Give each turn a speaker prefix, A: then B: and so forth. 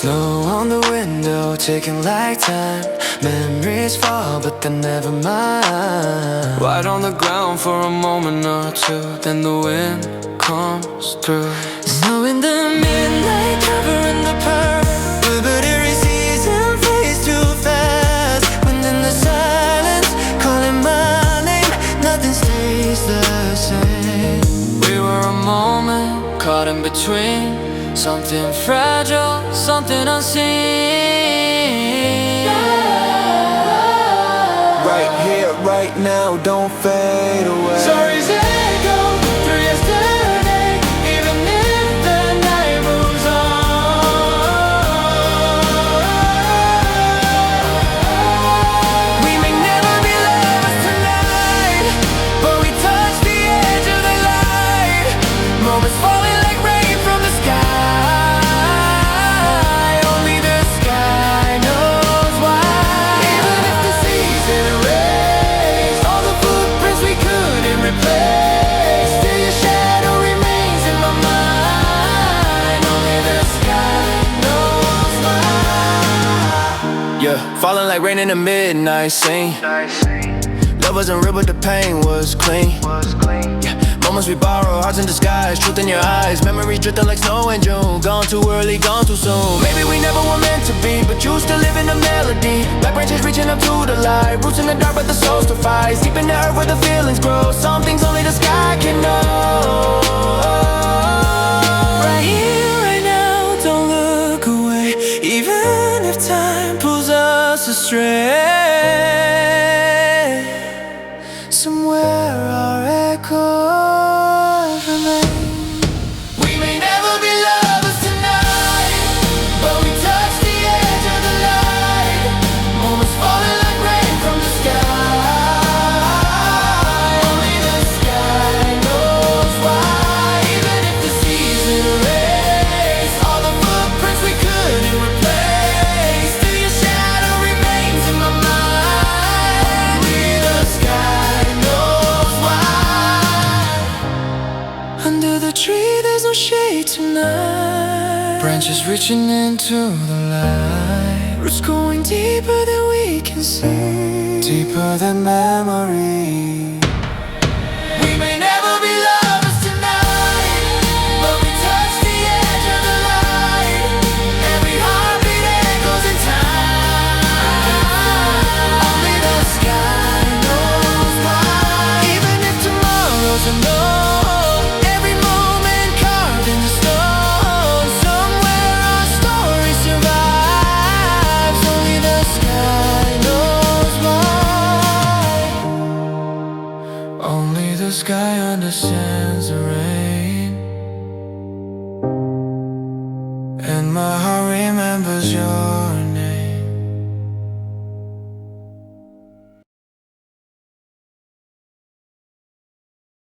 A: Snow on the window, ticking like time. Memories fall, but they're never mine. White on the ground for a moment or two, then the wind comes through. Snow in the midnight, covering the purple, but every season fades too fast. Wind in the silence, calling my name, nothing stays the same. We were a moment caught in between, something fragile, something unseen.
B: Right here, right now, don't fade away.
A: Stories echo through yesterday, even if the night moves on. We may never be lovers tonight, but we touch the edge of the light. Moments falling like rain from the sky. Only the sky knows why. Even if the season erased all the footprints we couldn't replace, still your shadow remains in my mind. Only the sky knows why. Yeah, falling like rain in the midnight scene. Love wasn't real, but the pain was clean. Yeah, moments we borrow, hearts in disguise, truth in your eyes. Memories drifting like snow in June, gone too early, gone too soon. Maybe we never were meant to be, but you still live in the melody. Black branches reaching up to the light, roots in the dark, but the soul still fights. Deep in the earth where the feelings grow, some things only the sky can know. Right here, right now, don't look away, even if time pulls us astray. Somewhere our echoes remain. We may never be lovers tonight, but we touch the edge of the light. Moments falling like rain from the sky. Only the sky knows why. Even if the season erased all the footprints we couldn't replace, still your shadow remains in my mind. Only the sky knows why. Under the tree there's no shade tonight, branches reaching into the light, roots going deeper than we can see, deeper than memory. We may never be lovers tonight, but we touch the edge of the light. Every heartbeat echoes in time. Only the sky knows why. Even if tomorrow's unknown, every moment carved in the stone, somewhere our story survives. Only the sky knows why. Only the sky understands the rain, and my heart remembers your